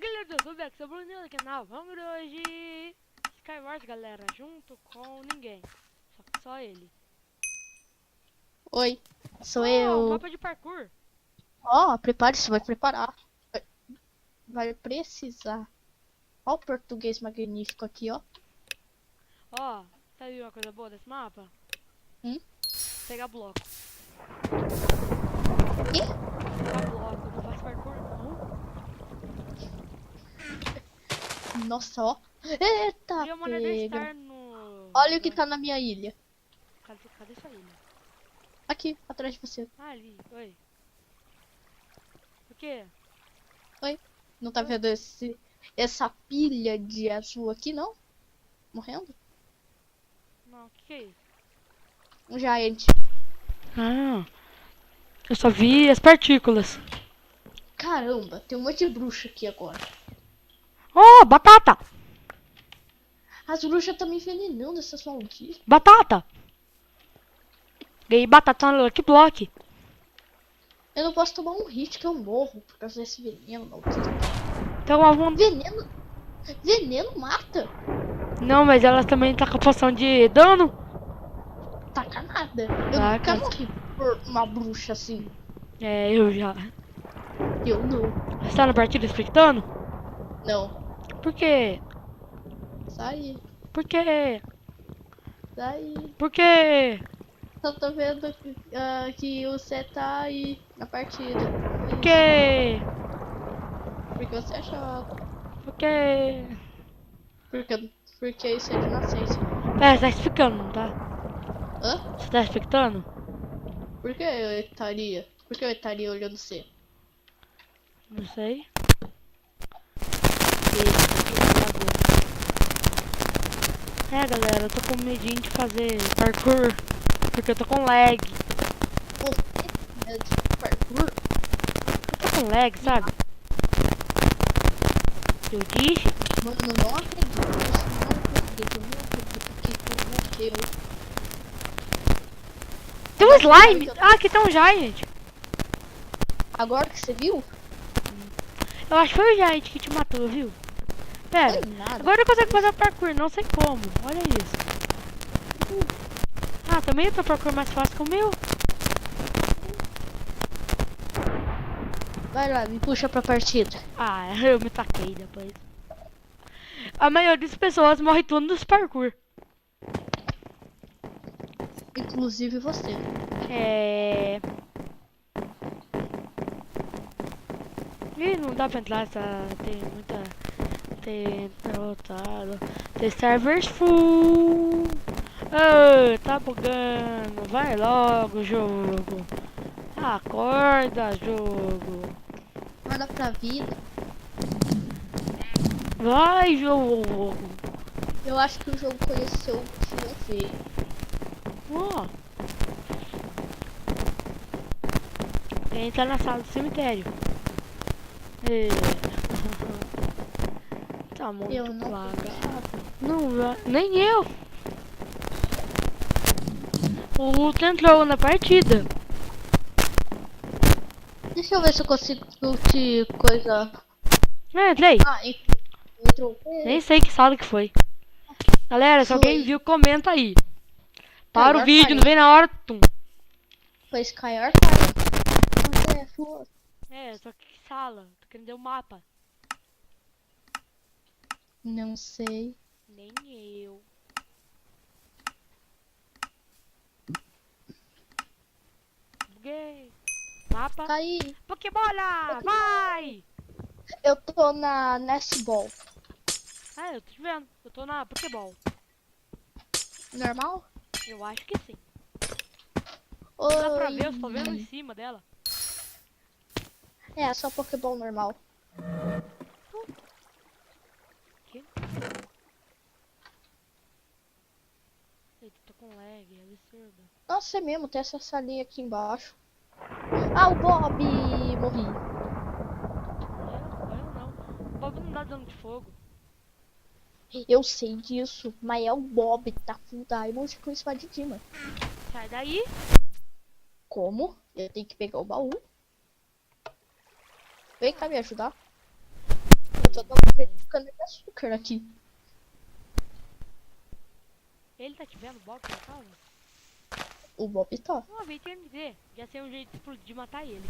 galera do YouTube, aqui é o Bruninho do canal. Vamos hoje Skywars, galera, junto com ninguém. Só ele. Oi, sou Oh, eu. mapa de parkour. Ó, prepare-se, vai preparar. Vai precisar. Ó o português magnífico aqui, ó. Ó, sabe uma coisa boa desse mapa? Pegar bloco. Quê? Pegar bloco, eu não faço parkour não. Nossa, ó. Eita, Podia moneda pega. estar no... Olha o que tá na minha ilha. Cadê sua ilha? Aqui, atrás de você. Ah, ali, oi. O quê? Oi. Não tá vendo essa pilha de azul aqui, não? Morrendo? Não, o que é isso? Um giant. Ah, eu só vi as partículas. Caramba, tem um monte de bruxa aqui agora. Oh, batata! As bruxas estão me envenenando, essas malditas. Batata! Ganhei batata no Lucky Block. Eu não posso tomar um hit que eu morro por causa desse veneno, maldito. Então a vontade. Veneno? Veneno mata? Não, mas elas também tá com a poção de dano. Taca nada. Eu Taca. nunca morri por uma bruxa assim. É, eu já. Eu não. Você tá na partida explicando? Não. Por quê? Sai. Por quê? Sai. Por quê? Só tô vendo que você tá aí na partida. Por quê? Porque você é chato. Por quê? Porque isso é de nascença. Pera, você tá explicando, não tá? Hã? Você tá explicando? Por que eu estaria? Por que eu estaria olhando você? Não sei. É, galera, eu tô com medinho de fazer parkour. Porque eu tô com lag. Você é de parkour? Eu tô com lag, sabe? Eu disse? Mano, eu não acredito. Eu não acredito que tu morreu. Tem um slime! Ah, aqui tem um giant. Agora que você viu? Eu acho que foi o giant que te matou, viu? Pera, Foi nada. agora eu consigo fazer parkour, não sei como. Olha isso. Ah, também o teu parkour mais fácil que o meu. Vai lá, me puxa pra partida. Ah, eu me taquei depois. A maioria das pessoas morre tudo nos parkour. Inclusive você. É... Ih, não dá pra entrar, tem muita... Tá lotado. Tem servers full. Ah, tá bugando. Vai logo, jogo. Acorda, jogo. Manda pra vida. Vai, jogo. Eu acho que o jogo conheceu o Tio feio. Ó. Entra na sala do cemitério. É. Tá muito Eu não lagado. Não vai. Nem eu. O Luto entrou na partida. Deixa eu ver se eu consigo te coisa. Entrei. Ah, entrou. Nem sei que sala que foi. Galera, se alguém Foi. viu, comenta aí. Para o Skylar vídeo, Fire. não vem na hora. Tum. Foi Skylar Fire. É, sua. É, só que sala? Tô querendo ver o mapa. Não sei. Nem eu. Buguei. Mapa. Caí. Pokébola! Vai! Eu tô na Nest Ball. Ah, eu tô te vendo. Eu tô na Pokéball. Normal? Eu acho que sim. Oi. Não dá pra ver, eu só tô vendo em cima dela. É, só Pokéball normal. Que? Eita, tô com lag, é absurdo. Nossa, é mesmo, tem essa salinha aqui embaixo. Ah, o Bob! Morri. Eu não. O Bob não dá dano de fogo. Eu sei disso, mas é o Bob, tá full diamond com espadinha, mano. Sai daí. Como? Eu tenho que pegar o baú. Vem cá me ajudar. Eu só tô com cana de açúcar aqui. Ele tá te vendo, Bob, na casa? O Bob tá. Ó, veio TNT. Já sei um jeito de matar ele.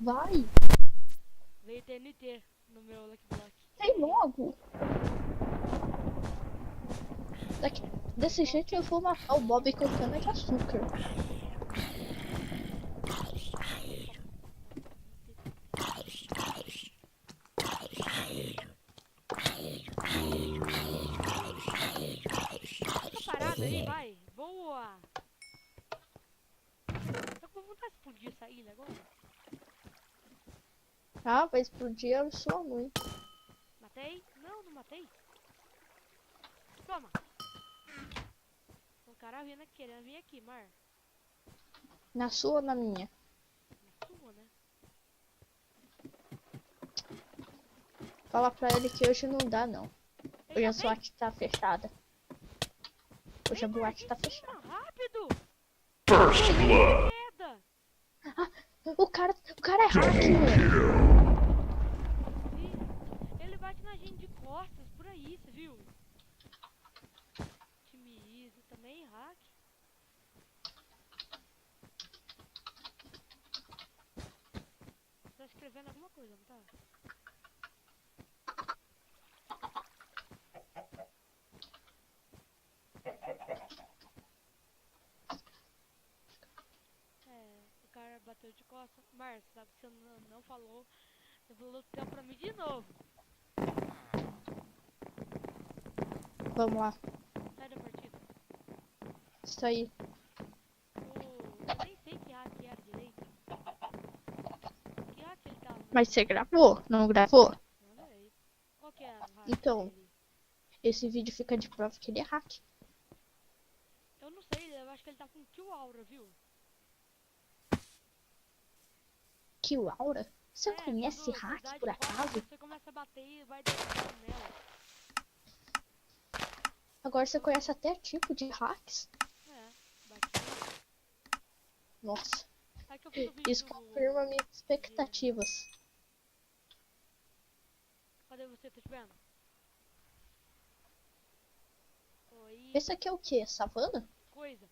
Vai, Veio TNT no meu Lucky Block. vem logo. Desse jeito eu vou matar o Bob com cana de açúcar. Fica parado aí, vai. Boa. Tô com vontade de explodir essa ilha agora. Ah, vai explodir a sua mãe. Matei? Não, não matei. Toma. O cara vindo aqui, querendo vir aqui, Mar. Na sua ou na minha? Na sua, né? Fala pra ele que hoje não dá, não. Hoje a Vem, SWAT tá fechada. Hoje a vem, Mar, boate aqui tá em fechada. cima, rápido. First blood. Queda. O cara é hacker. Ih, ele bate na gente de costas, por aí, você viu? Time Easy também, hack. Você tá escrevendo alguma coisa, não tá? É, o cara bateu de costas. Márcio, sabe que você não falou. Você falou tempo pra mim de novo. Vamos lá. Sai da partida. Isso aí. Eu nem sei que hack era direito. Que hack ele tava? Mas você gravou? Não gravou? Manda aí. Qual que era o hack Então. dele? Esse vídeo fica de prova que ele é hack. Eu não sei, eu acho que ele tá com kill aura, viu? Kill Aura? Você conhece quando você hack dá de por costas, acaso? Você começa a bater e vai derrubando nela. Agora você conhece até tipo de hacks? É, bate. Nossa, Aí que eu fiz o vídeo isso confirma minhas expectativas. Cadê você? Tá te vendo? Oi. Esse aqui é o que? Savana? Coisa.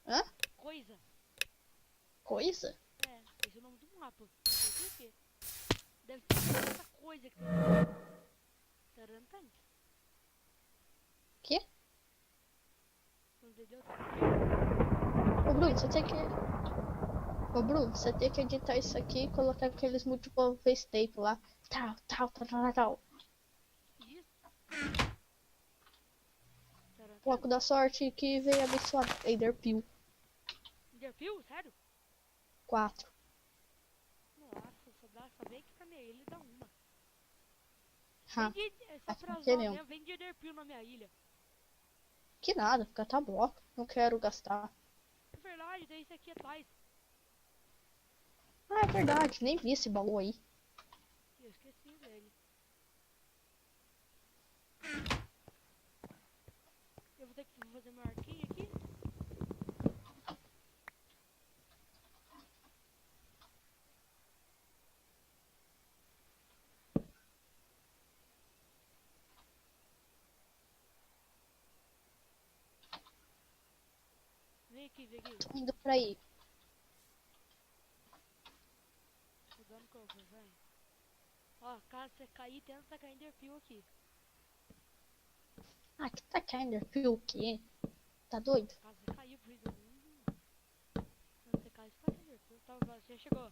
Hã? Coisa. Coisa? É, esse é o nome do mapa. Não sei por quê. Deve ser essa coisa aqui. Tarantante. Que? Não entendeu? Ô Bruno, você tem que... Ô Bruno, você tem que editar isso aqui e colocar aqueles multiple face tape lá. Tal. Isso. Tarantante. Bloco da sorte que veio abençoado. Enderpeel Enderpeel? Sério? 4. Nossa, só vem aqui pra minha ilha e dá uma. Ha, Só aqui pra não usar tem mesmo. mesmo, vem de Enderpeel na minha ilha. Que nada, fica tá bloco. Não quero gastar. É verdade, daí isso aqui é atrás. Ah, é verdade, nem vi esse baú aí. Eu esqueci dele. Eu vou ter que fazer meu arquinho aqui. Vem aqui, vem aqui. Tô indo pra aí. Tô dando cover, vai. Ó, caso você cair, tenta cair Enderpeel aqui. Ah, que tá caindo Enderpeel o quê? Tá doido? Caso você cair, por exemplo. Quando você cai, você cai Enderpeel. Tá, você chegou.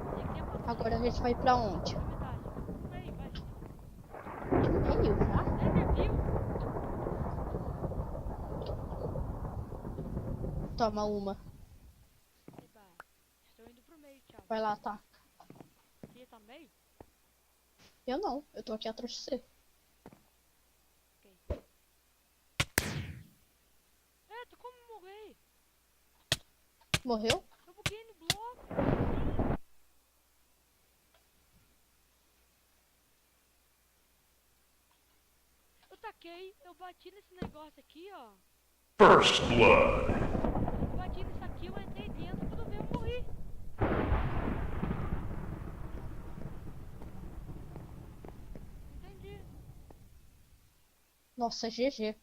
Você que tem pra Agora a gente vai pra onde? na metade. Aí, vai. No meio, tá? Enderpeel. Toma uma. Eba. Estou indo pro meio, tchau. Vai lá, tá. Você tá no meio? Eu não, eu tô aqui atrás de você. Ok. Eita, como eu morri? Morreu? Eu buguei no bloco. Eu taquei, eu bati nesse negócio aqui, ó. First blood. Eu bati nisso aqui, eu entrei dentro, quando veio eu morri. Nossa, GG.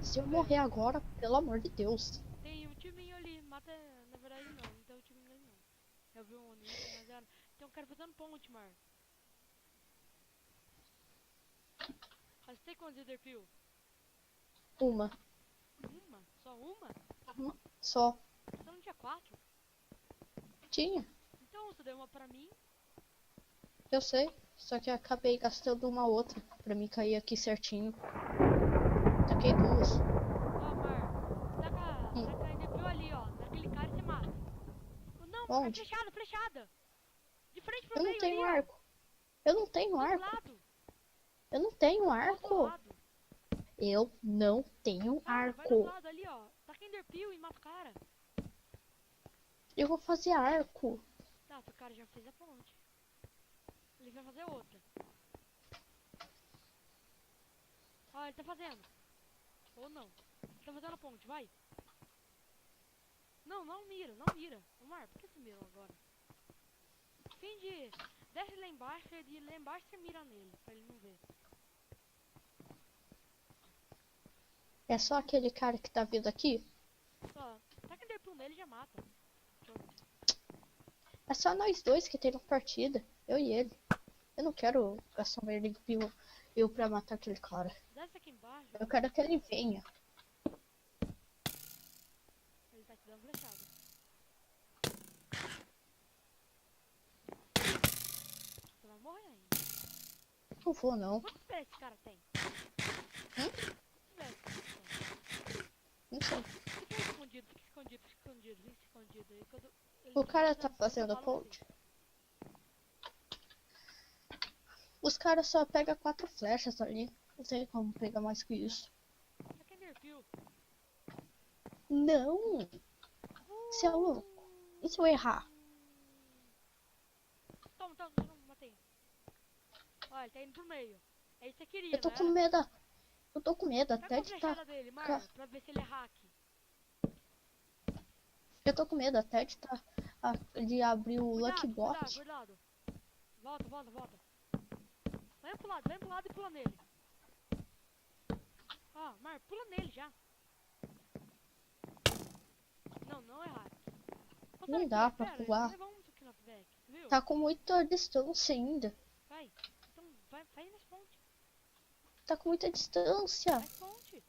Se eu morrer agora, pelo amor de Deus. Tem um timinho ali, mata. Na verdade não tem um timinho ali não. Eu vi um nisso, mas era. Tem um cara fazendo ponte, Mar. Mas tem quantos Enderpeel? Uma. Uma? Só uma? Só. Você não tinha 4? Tinha. Então você deu uma pra mim. Eu sei. Só que eu acabei gastando uma outra pra mim cair aqui certinho. Taquei duas. Ó, Mar. Taca Enderpeel ali, ó. Naquele cara e você mata. Não, é Onde? flechada. De frente pro Eu não meio tenho ali, arco. Eu não tenho ó. Do outro arco. lado. Eu não tenho Do outro arco. lado. Eu não tenho Cara, vai do outro arco. lado ali, ó. Taca Enderpeel e mata o cara. Eu vou fazer arco. Tá, o cara já fez a ponte. Ele vai fazer outra. Ó, ele tá fazendo. Ou não. Ele tá fazendo a ponte, vai. Não, não mira, não mira. Ô Mar, por que você mirou agora? Finge. Desce lá embaixo e lá embaixo você mira nele, pra ele não ver. É só aquele cara que tá vindo aqui? Ó, taca Enderpeel nele e já mata. Pronto. É só nós dois que tem uma partida. Eu e ele. Eu não quero gastar uma Enderpeel eu pra matar aquele cara. Desce aqui embaixo. Eu quero que ele venha. Ele tá te dando flechada. Você vai morrer ainda. Não vou, não. Quantos pés esse cara tem? Hum? Quantos pés esse cara tem? Não sei. Fica escondido, fica escondido, fica escondido, fica escondido. Aí quando ele O cara tiver tá fazendo a eu falo ponte. Os caras só pegam 4 flechas ali. Não tem como pegar mais que isso. assim. Taca Enderpeel. Não! Você é louco. E se eu errar? Toma, matei. Ó, ele tá indo pro meio. É isso que você queria, Eu tô né? com medo. Eu tô com medo Tá até com a de tá. flechada dele, Mar, pra ver se ele é hack. Eu tô com medo até de tá. De abrir o Lucky Cuidado, Block. cuidado. Volta. Vai pro lado e pula nele. Ó, Mar, pula nele já. Não é hack. Ô, Não sabe dá que- pra pera, pular. levamos o knockback, viu? Tá com muita distância ainda. Vai. Então, vai nas pontes. Tá com muita distância. Nas pontes.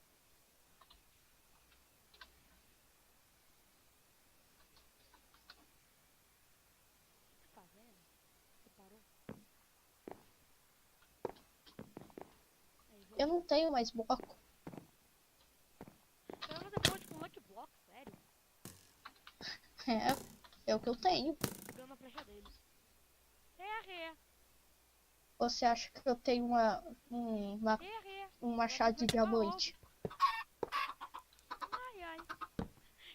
O que você tá fazendo? Você parou? Aí, Eu não tenho mais bloco. Você vai fazer ponte com Lucky Block, sério? É o que eu tenho. Pegando a flecha dele. É. Você acha que eu tenho um machado de diamante? Ai.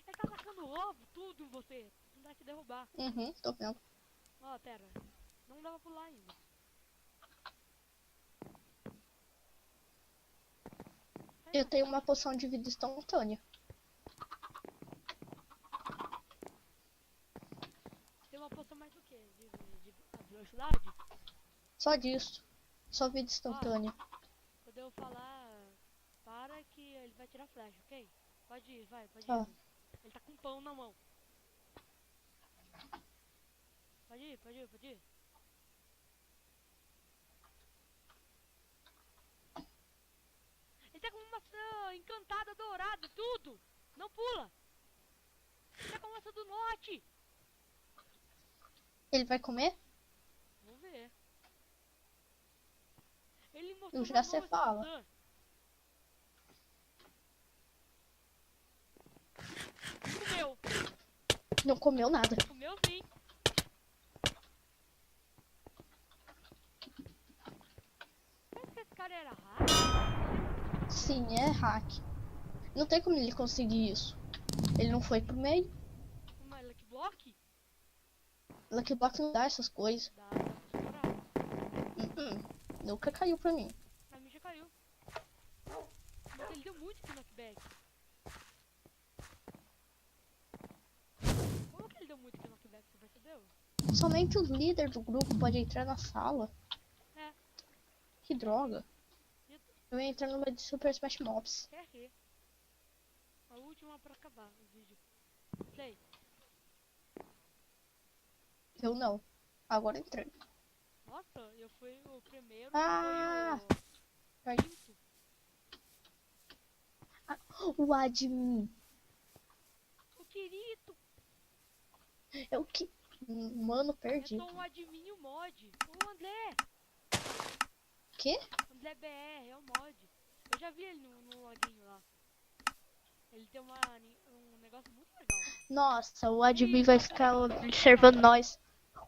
Ele tá atacando ovo, tudo em você. Não dá te derrubar. Uhum, tô vendo. Ó, pera. Não dá pra pular ainda. Eu tenho uma poção de vida instantânea. Tem uma poção mais do que? De velocidade? Só disso. Só vida instantânea. Quando eu falar, para que ele vai tirar flecha, ok? Pode ir, pode ir. Ah. Ele tá com pão na mão. Pode ir. Ele tá com uma maçã encantada, dourada, tudo. Não pula. Ele tá com a maçã do norte. Ele vai comer? Vamos ver. Ele mostrou Eu já na sei mão essa fala. maçã. Comeu. Não comeu nada. Comeu sim. Será que esse cara era hack? Sim, é hack. Não tem como ele conseguir isso. Ele não foi pro meio. Uma Lucky Block? Lucky Block não dá essas coisas. Dá pra estourar. Nunca caiu pra mim. Pra mim já caiu. Mas ele deu muito de knockback. Como que ele deu muito de knockback? Você percebeu? Somente os líderes do grupo podem entrar na sala. É. Que droga. E Eu ia entrar numa de Super Smash Mobs. é. A última pra acabar o vídeo. Play. Eu não. Agora entrei. Nossa, eu fui o primeiro, Ah! foi o quinto. O admin. O querido. É o que... Mano, perdi. É só um admin e o mod. O André. Quê? André BR, é o mod. Eu já vi ele no login lá. Ele tem um negócio muito legal. Nossa, o admin vai ficar observando nós.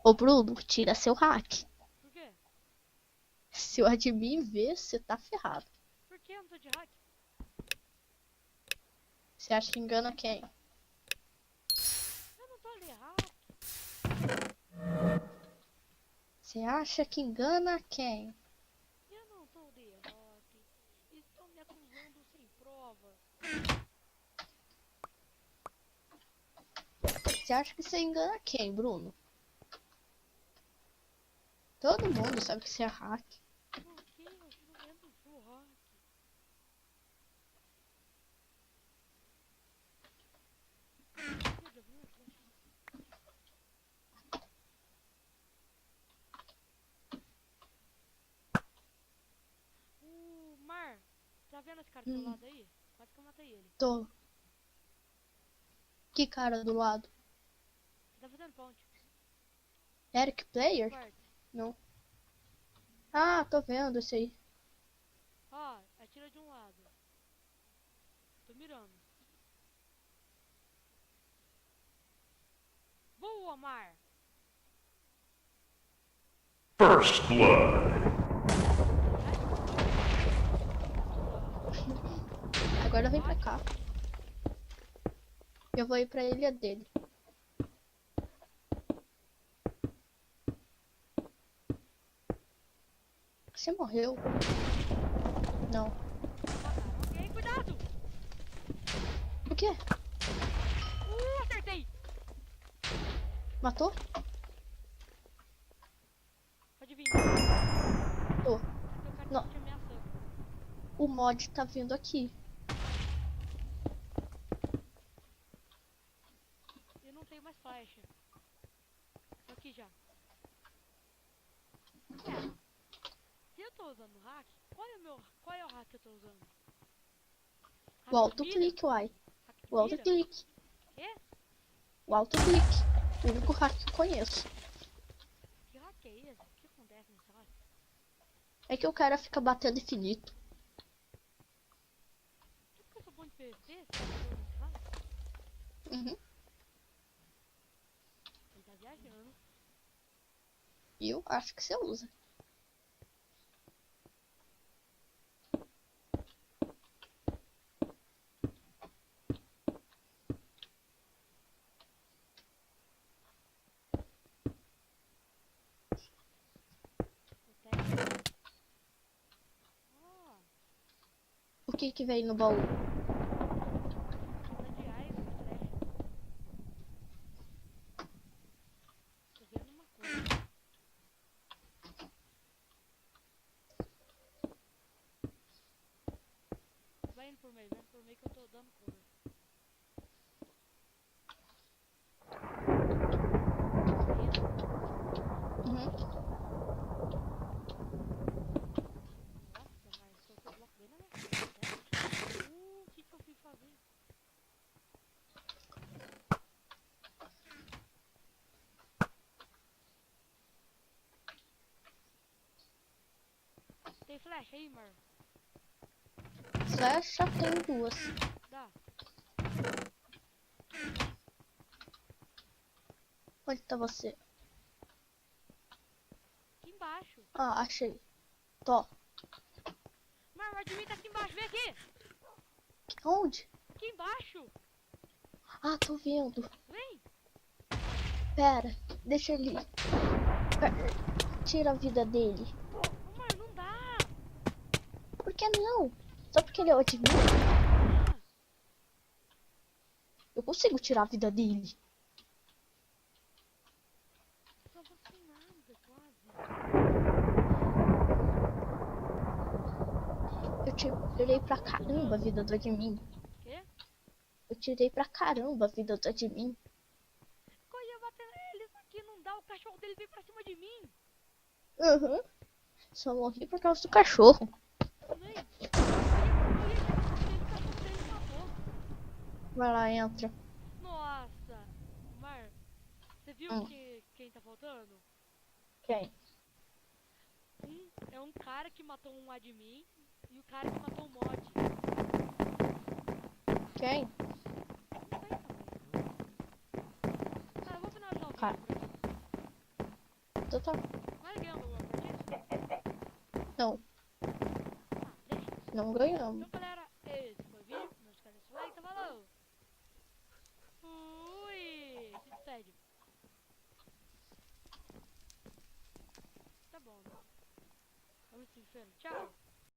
Ô Bruno, tira seu hack. Por quê? Se o admin ver, você tá ferrado. Por que eu não tô de hack? Você acha que engana quem? Eu não tô de hack. Você acha que engana quem? Eu não tô de hack. Estão me acusando sem prova. Você acha que você engana quem, Bruno? Todo mundo sabe que você é hack. Por que eu não sou hack? O Mar, tá vendo esse cara do seu lado aí? Quase que eu matei ele. Tô. Que cara do lado? Você tá fazendo ponte. Eric Player? Quarto. Não. Ah, tô vendo isso aí. Ó, atira de um lado. Tô mirando. Boa, Mar! First blood. Agora vem pra cá. Eu vou ir pra ilha dele. Você morreu? Não. Ok, cuidado! O quê? Acertei! Matou? Pode vir. Tô. Teu cara Não. tá te ameaçando. O mod tá vindo aqui. Eu não tenho mais flecha. Tô aqui já. É. Se eu tô usando o hack, qual é o hack que eu tô usando? Hack O alto de mira? clique, uai. Hack de O alto mira? clique. Quê? O alto clique. O único hack que eu conheço. Que hack é esse? O que acontece nesse hack? É que o cara fica batendo infinito. Por que eu sou bom de PVP? Você tá usando esse hack? Uhum. Ele tá viajando. E eu acho que você usa. O técnico. Ah, O que que veio no baú? falta de ar e flecha. Tô vendo uma coisa. Vai indo por meio que eu tô dando cura. Uhum. Nossa, mas soltou o bloco bem na minha cara. O que que eu fui fazer? Tem flecha aí, Mar? Flecha tem duas. Dá. Onde tá você? Aqui embaixo. Ah, achei. Tô. Mar, o admin tá aqui embaixo. Vem aqui. Onde? Aqui embaixo. Ah, tô vendo. Vem. Pera, deixa ele. Tira a vida dele. Ô, Mar, não dá. Por que não? Só porque ele é o admin? Ah, Eu consigo tirar a vida dele. só tirei pra caramba a vida do admin. Quê? Eu tirei pra caramba a vida do admin. Eu ia bater neles aqui, não dá. O cachorro dele veio pra cima de mim. Uhum. Só morri por causa do cachorro. Nem. Eu ia chegar ele, o cachorro dele matou. Vai lá, entra. Nossa. Mar, você viu quem tá faltando? Quem? É um cara que matou um admin e o cara que matou um mod. Quem? Não sei também. Cara, eu vou finalizar o vídeo Cara. por aqui. Então tá. Mas ganhamos alguma partida? Não, Ah, deixa. não ganhamos. Então, galera, esse foi o vídeo. Não esquece de like, então falou. Fui. Se despede. Tá bom, né? Vamos se enfiando. Tchau.